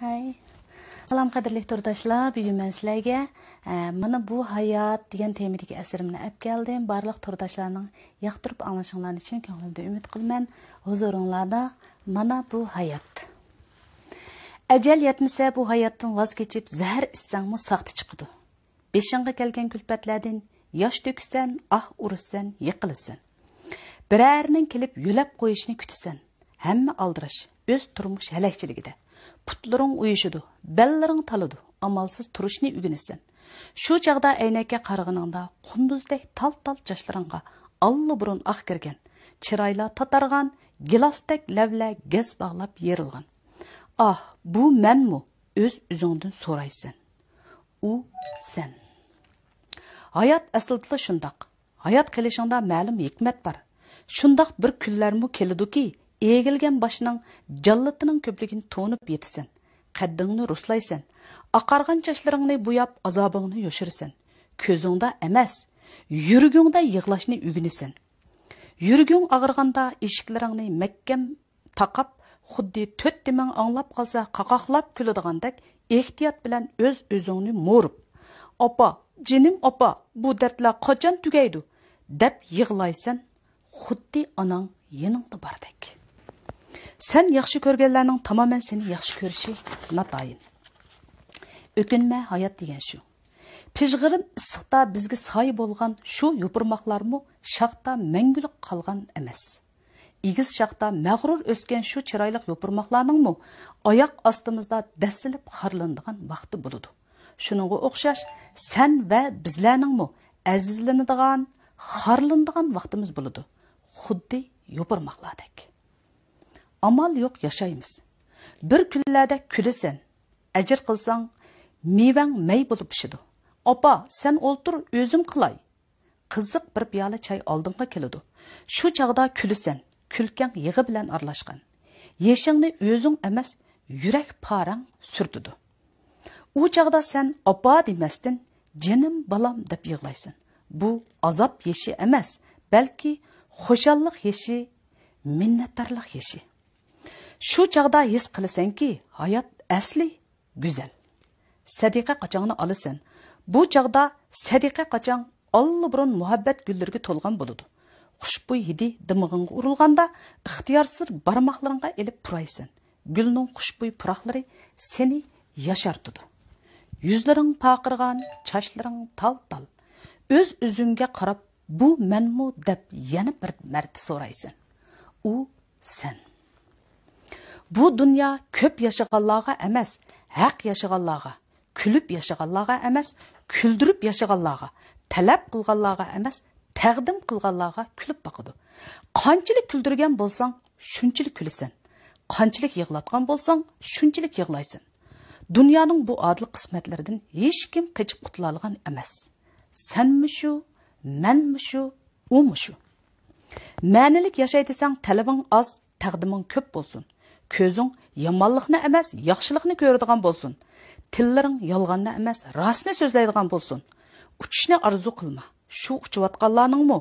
Hay. Salam qadrli turdashlar, bugun men sizlarga mana bu hayot degan temadagi asrimni olib keldim. Barliq turdashlarning yoqtirib anglashinglarni chin ko'nglimdan umid qilaman. Huzuringlarda mana bu hayot. Ajal yetmasa bu hayotdan voz kechib, zahar ichsangmi saqti chiqadi. Beshingga kelgan kulfatlardan yosh to'ksan, ursan, yiqilasan. Birarning kelib yo'lab qo'yishni kutasan. Hamma aldirish, o'z turmush halakchiligida. Putlaring uyushidu, bellaring talidi, amalsiz turishni o'rganasan. Shu chaqda aynakka qaraganingda qunduzdek tal-tal joshlaringga allaburun oq kirgan, chiroylar tatargan, gilasdek lavla gaz bog'lab yerilgan. Bu menmi? O'z-o'zingdan so'raysan. U sen. Hayot aslida shundoq. Hayot qilishingda ma'lum hikmat bor. Shundoq bir kunlarmi keladi-ki, egilgan boshning jallatining ko'pligini to'nib yetasan. Qaddingni ruslaysan. Aqargan chochlaringni bo'yab azobingni yoshirasan. Ko'zingda emas, yuragingda yig'lashni o'rganasan. Yuraging og'irganda eshiklaringni mahkam taqab, xuddi to'rt demang anglab qolsa qaqoqlab kuladigandek ehtiyot bilan o'z-o'zingni mo'rib, "Opa, jinim opa, bu dardlar qachon tugaydi?" deb yig'laysan, xuddi onang yaningda bordek. Sen yaxshi ko'rganlarning tamoman seni yaxshi ko'rishi natoyin. O'kinma, hayot degan shu. Pijg'irim issiqda bizga soy bo'lgan shu yupurmoqlarmi shoxda mangulik qolgan emas. Igiz shoxda mag'rur o'sgan shu chiroyli yupurmoqlarningmi oyoq ostimizda dasilib xorlanadigan vaqti bo'ladi. Shuningga o'xshash sen va bizlarningmi azizlanadigan, xorlanadigan vaqtimiz bo'ladi. Xuddi yupurmoqlardek. Amal yo'q yashaymiz. Bir kunlarda kulasan, ajr qilsang, mevang may bo'lib pishidi. "Opa, sen o'ltir, o'zim qilay." Qiziq bir piyola choy oldinga keladi. Shu chaqda kulasan, kulkang yig'i bilan aralashgan. Yeshingni o'zing emas, yurak parang surtidi. U chaqda sen "Opa" demasdan, "Jinim balam" deb yig'laysan. Bu azob yeshi emas, balki xushallik yeshi, minnatdorlik yeshi. Shu chaqda his qilasanki, hayot asli go'zal. Sadiqa qachongni olasan. Bu chaqda sadiqa qachon allaburun muhabbat gullariga to'lgan bo'ladi. Xushbo'y hidi dimig'ingga urilganda ixtiyorsiz barmoqlaringga elib puraysan. Gulning xushbo'y puroqlari seni yashartidi. Yuzlaring paqirgan, chochlaring tal-tal. O'z-o'zingga qarab, "Bu menmi?" deb yana bir marta so'raysan. U sen. Bu dunyo ko'p yashaganlarga emas, haq yashaganlarga, kulib yashaganlarga emas, kuldirib yashaganlarga, talab qilganlarga emas, taqdim qilganlarga kulib boqadi. Qanchalik kuldirgan bo'lsang, shunchalik kulasan. Qanchalik yig'latgan bo'lsang, shunchalik yig'laysan. Dunyoning bu adil qismatlaridan hech kim qochib qutula olgan emas. Senmi shu, menmi shu, umi shu. Ma'nilik yashay desang, talabing oz, taqdiming ko'p bo'lsin. Ko'zing yomonlikni emas, yaxshilikni ko'radigan bo'lsin. Tillaring yolg'onni emas, rostni so'zlaydigan bo'lsin. Uchishni arzu qilma. Shu uchayotganlarningmi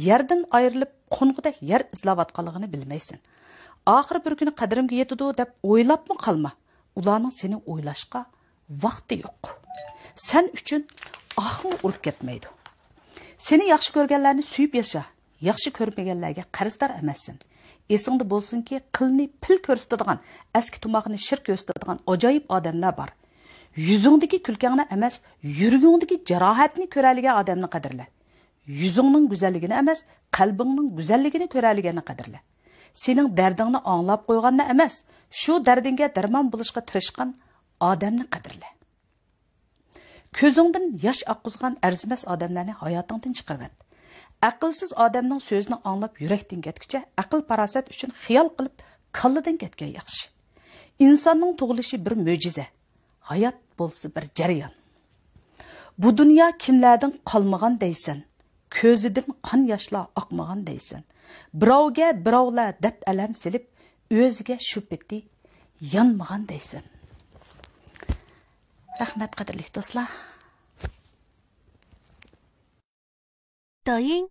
yerdan ayrilib qo'ng'idek yer izlayotganligini bilmaysan. Oxir bir kuni qadrimga yetadi deb o'ylabmi qolma. Ularning seni o'ylashga vaqti yo'q. Sen uchun ahmi urib ketmaydi. Seni yaxshi ko'rganlarni suyib yasha. Yaxshi ko'rmaganlarga qarzdor emassan. Esingda bo'lsinki, qilni pil ko'rsatadigan, eski tumog'ini shir ko'rsatadigan ajoyib odamlar bor. Yuzingdagi kulkangni emas, yuragingdagi jarohatni ko'raligan odamni qadrla. Yuzingning go'zalligini emas, qalbingning go'zalligini ko'raliganni qadrla. Sening dardingni anglab qo'yganni emas, shu dardingga darmon bo'lishga tirishgan odamni qadrla. Ko'zingdan yosh oqqizgan arzimas odamlarni hayotingdan chiqarvat. Aqlsiz odamning so'zini anglab yurakdan ketguncha, aql parasat uchun xiyol qilib kalladan ketgan yaxshi. Insonning tug'ilishi bir mo'jiza. Hayot bo'lsa bir jarayon. Bu dunyo kimlardan qolmagan deysan. Ko'zidan qon yoshlar oqmagan deysan. Birovga birovlar dard alam silib, o'ziga shu peti yonmagan deysan. Rahmat qadrli do'stlar. 抖音